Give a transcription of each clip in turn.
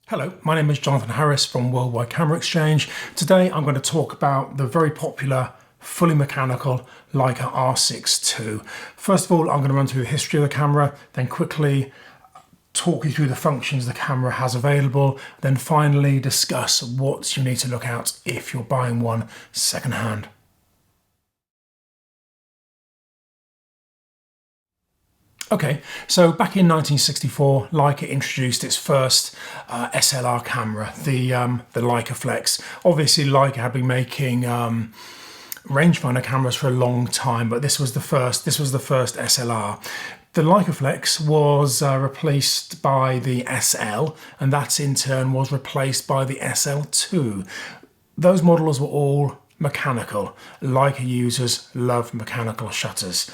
Hello, my name is Jonathan Harris from Worldwide Camera Exchange. Today I'm going to talk about the very popular fully mechanical Leica R6-2. First of all, I'm going to run through the history of the camera, then quickly talk you through the functions the camera has available, then finally discuss what you need to look out if you're buying one secondhand. Okay, so back in 1964, Leica introduced its first SLR camera, the Leica Flex. Obviously, Leica had been making rangefinder cameras for a long time, but this was the first SLR. The Leica Flex was replaced by the SL, and that in turn was replaced by the SL2. Those models were all mechanical. Leica users love mechanical shutters.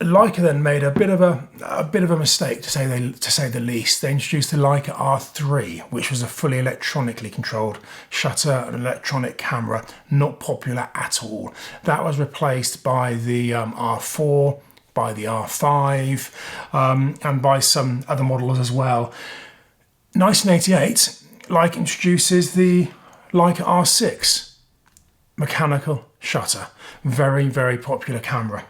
Leica then made a bit of a mistake, to say the least. They introduced the Leica R3, which was a fully electronically controlled shutter, an electronic camera, not popular at all. That was replaced by the R4, by the R5, and by some other models as well. 1988, Leica introduces the Leica R6 mechanical shutter. Very, very popular camera.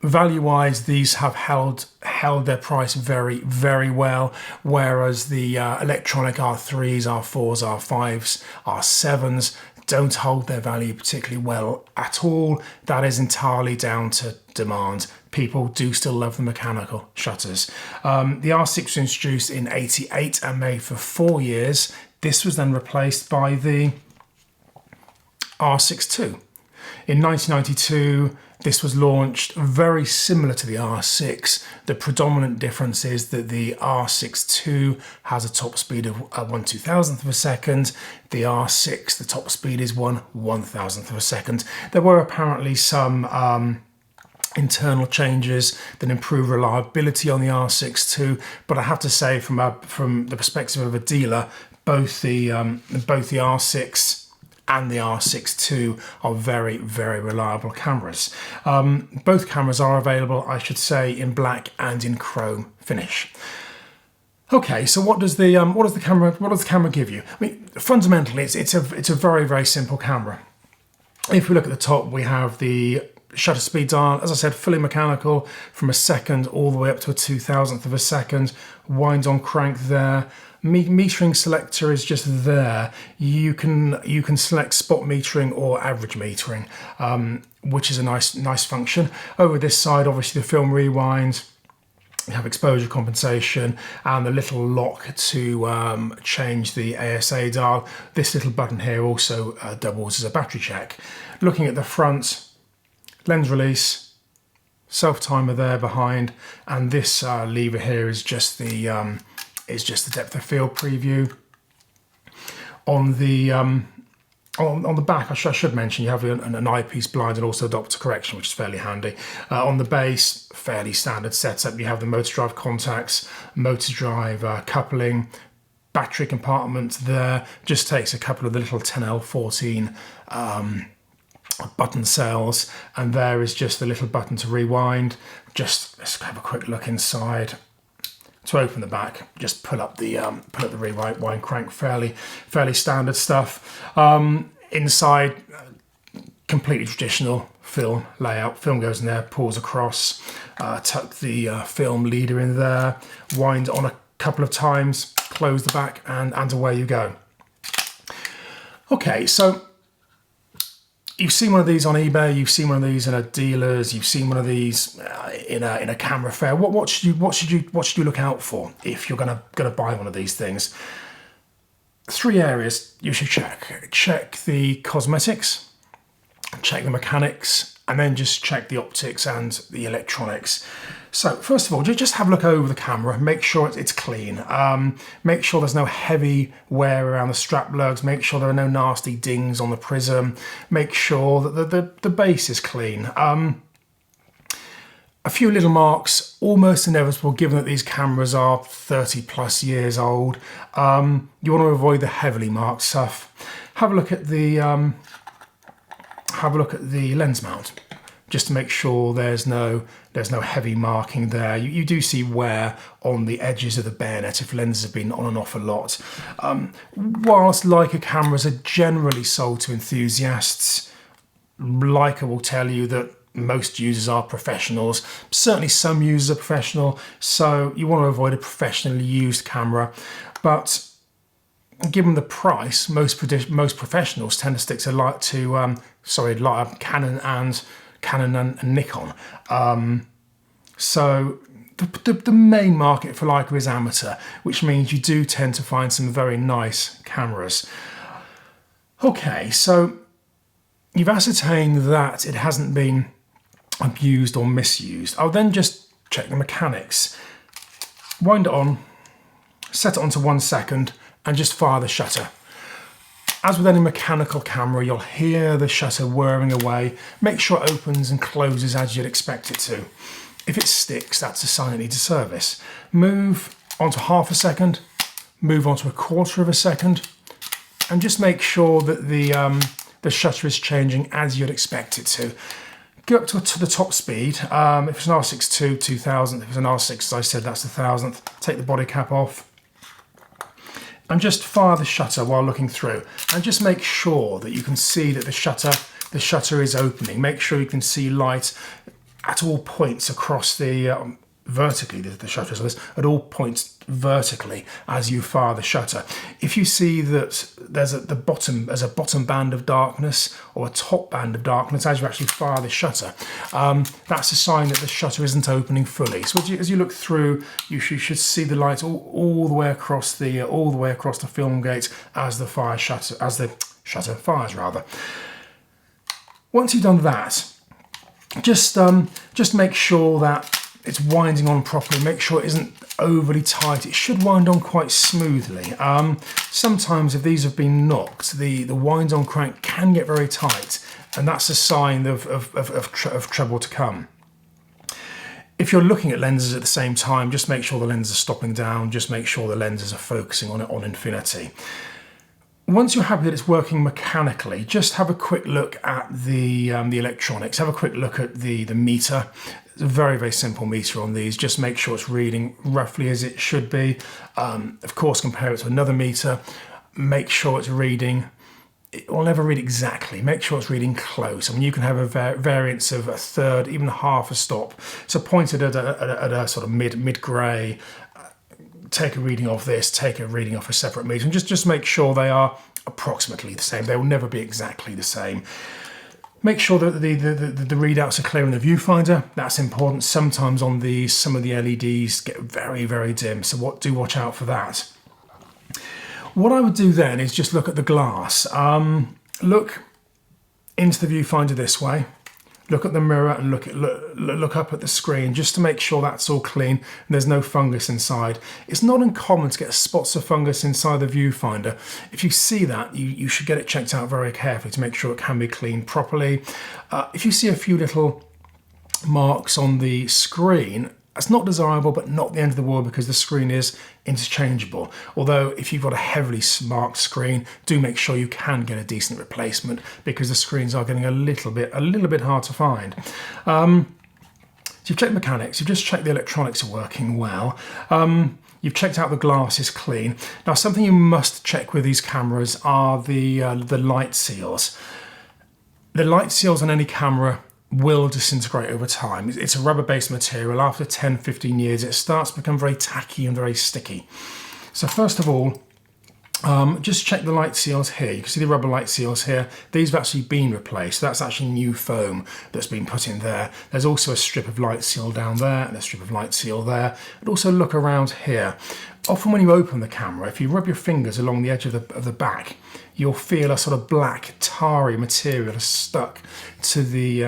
Value-wise, these have held their price very, very well, whereas the electronic R3s, R4s, R5s, R7s don't hold their value particularly well at all. That is entirely down to demand. People do still love the mechanical shutters. The R6 was introduced in '88 and made for 4 years. This was then replaced by the R6-2. In 1992, this was launched, very similar to the R6. The predominant difference is that the R6-2 has a top speed of 1/2000th of a second. The R6, the top speed is 1/1000th of a second. There were apparently some internal changes that improve reliability on the R6-2, but I have to say, from the perspective of a dealer, both the R6 and the R6-2 are very, very reliable cameras. Both cameras are available, I should say, in black and in chrome finish. Okay, so what does the camera give you? I mean, fundamentally, it's a very, very simple camera. If we look at the top, we have the shutter speed dial, as I said, fully mechanical, from a second all the way up to a 2,000th of a second. Wind on crank there. Metering selector is just there. You can select spot metering or average metering, which is a nice function. Over this side, obviously the film rewind. You have exposure compensation and the little lock to change the ASA dial. This little button here also doubles as a battery check. Looking at the front, lens release, self-timer there behind, and this lever here is just the depth of field preview. On the back, I should mention, you have an eyepiece blind and also Doppler correction, which is fairly handy. On the base, fairly standard setup. You have the motor drive contacts, motor drive coupling, battery compartment there. Just takes a couple of the little 10L14 button cells, and there is just the little button to rewind. Let's have a quick look inside. To open the back, just pull up the rewind crank. Fairly standard stuff. Inside, completely traditional film layout. Film goes in there, pulls across, tuck the film leader in there, wind on a couple of times, close the back, and away you go. Okay, so you've seen one of these on eBay, you've seen one of these in a dealer's, you've seen one of these in a camera fair. What should you look out for if you're gonna buy one of these things? 3 areas you should check. Check the cosmetics, check the mechanics, and then just check the optics and the electronics. So first of all, just have a look over the camera, make sure it's clean. Make sure there's no heavy wear around the strap lugs, make sure there are no nasty dings on the prism, make sure that the base is clean. A few little marks, almost inevitable given that these cameras are 30+ years old. You want to avoid the heavily marked stuff. Have a look at the lens mount. just to make sure there's no heavy marking there. You do see wear on the edges of the bayonet if lenses have been on and off a lot. Whilst Leica cameras are generally sold to enthusiasts, Leica will tell you that most users are professionals. Certainly some users are professional, so you want to avoid a professionally used camera. But given the price, most professionals tend to stick to Canon and Nikon. So the main market for Leica is amateur, which means you do tend to find some very nice cameras. Okay, so you've ascertained that it hasn't been abused or misused. I'll then just check the mechanics. Wind it on, set it onto 1 second, and just fire the shutter. As with any mechanical camera, you'll hear the shutter whirring away. Make sure it opens and closes as you'd expect it to. If it sticks, that's a sign it needs a service. Move onto 1/2 second, move onto 1/4 second, and just make sure that the shutter is changing as you'd expect it to. Go up to the top speed. If it's an R6-2, 2000. If it's an R6, as I said, that's 1000th. Take the body cap off. And just fire the shutter while looking through. And just make sure that you can see that the shutter is opening. Make sure you can see light at all points across the vertically, the shutter is at all points vertically as you fire the shutter. If you see that there's a bottom band of darkness or a top band of darkness as you actually fire the shutter, that's a sign that the shutter isn't opening fully. So as you look through, you should see the light all the way across the film gate as the shutter fires rather. Once you've done that, just make sure that it's winding on properly. Make sure it isn't overly tight. It should wind on quite smoothly. Sometimes if these have been knocked, the wind on crank can get very tight, and that's a sign of trouble to come. If you're looking at lenses at the same time, just make sure the lenses are stopping down. Just make sure the lenses are focusing on it on infinity. Once you're happy that it's working mechanically, just have a quick look at the electronics. Have a quick look at the meter. It's a very, very simple meter on these. Just make sure it's reading roughly as it should be. Of course, compare it to another meter. Make sure it's reading. It will never read exactly. Make sure it's reading close. I mean, you can have a variance of 1/3, even 1/2 a stop. So point it at a sort of mid-grey. Take a reading of this, take a reading off a separate meter, and just make sure they are approximately the same. They will never be exactly the same. Make sure that the readouts are clear in the viewfinder. That's important. Sometimes on these, some of the LEDs get very, very dim, so do watch out for that. What I would do then is just look at the glass. Look into the viewfinder this way. Look at the mirror and look up at the screen just to make sure that's all clean and there's no fungus inside. It's not uncommon to get spots of fungus inside the viewfinder. If you see that, you should get it checked out very carefully to make sure it can be cleaned properly. If you see a few little marks on the screen, that's not desirable, but not the end of the world because the screen is interchangeable. Although if you've got a heavily marked screen, do make sure you can get a decent replacement because the screens are getting a little bit hard to find. So you've checked mechanics, you've just checked the electronics are working well. You've checked out the glass is clean. Now something you must check with these cameras are the light seals. The light seals on any camera will disintegrate over time. It's a rubber-based material. After 10-15 years, it starts to become very tacky and very sticky. So first of all, just check the light seals here. You can see the rubber light seals here. These have actually been replaced. That's actually new foam that's been put in there. There's also a strip of light seal down there and a strip of light seal there. And also look around here. Often when you open the camera, if you rub your fingers along the edge of the back, you'll feel a sort of black, tarry material stuck to the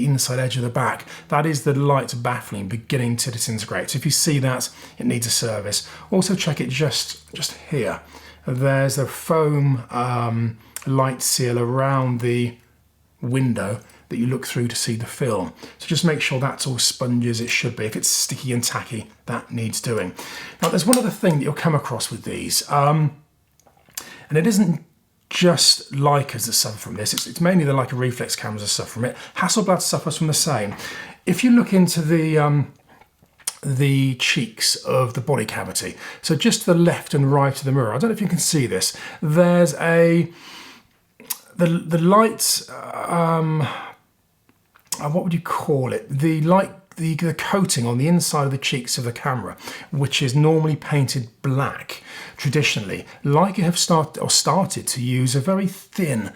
inside edge of the back. That is the light baffling beginning to disintegrate. So if you see that, it needs a service. Also check it just here. There's a foam light seal around the window that you look through to see the film. So just make sure that's all spongy as it should be. If it's sticky and tacky, that needs doing. Now there's one other thing that you'll come across with these, and it isn't just Leicas that suffer from this. It's mainly the Leica reflex cameras that suffer from it. Hasselblad suffers from the same. If you look into the cheeks of the body cavity, so just to the left and right of the mirror, I don't know if you can see this, there's the light, what would you call it? The light, the coating on the inside of the cheeks of the camera, which is normally painted black traditionally. Leica have started to use a very thin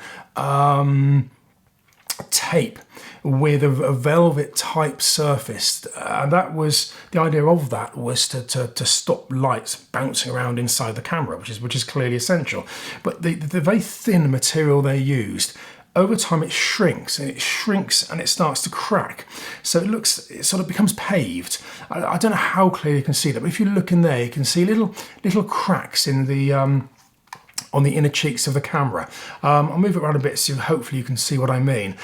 tape with a velvet type surface, and that was the idea of that, was to stop lights bouncing around inside the camera, which is clearly essential. But the very thin material they used, over time it shrinks and it starts to crack. So it sort of becomes paved. I don't know how clearly you can see that, but if you look in there, you can see little cracks in the on the inner cheeks of the camera. I'll move it around a bit so hopefully you can see what I mean.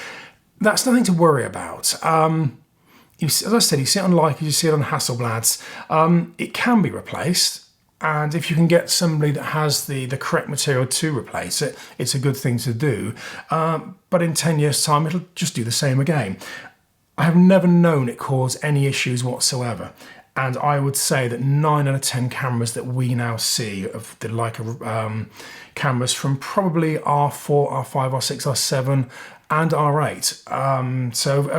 That's nothing to worry about. As I said, you see it on Leica, you see it on Hasselblads. It can be replaced, and if you can get somebody that has the correct material to replace it, it's a good thing to do. But in 10 years' time, it'll just do the same again. I have never known it cause any issues whatsoever. And I would say that 9 out of 10 cameras that we now see of the Leica cameras from probably R4, R5, R6, R7 and R8, so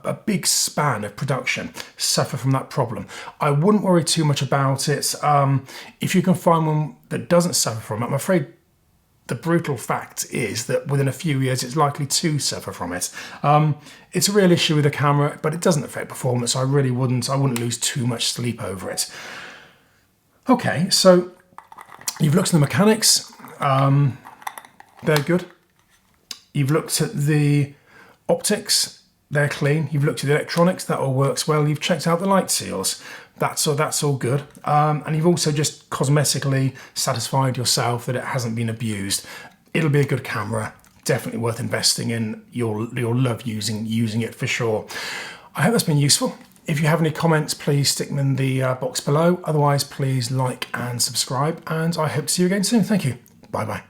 a big span of production suffer from that problem. I wouldn't worry too much about it. If you can find one that doesn't suffer from it, I'm afraid the brutal fact is that within a few years it's likely to suffer from it. It's a real issue with the camera, but it doesn't affect performance. I wouldn't lose too much sleep over it. Okay, so you've looked at the mechanics. They're good. You've looked at the optics, they're clean. You've looked at the electronics, that all works well. You've checked out the light seals, that's all good. And you've also just cosmetically satisfied yourself that it hasn't been abused. It'll be a good camera, definitely worth investing in. You'll love using it for sure. I hope that's been useful. If you have any comments, please stick them in the box below. Otherwise, please like and subscribe, and I hope to see you again soon. Thank you. Bye-bye.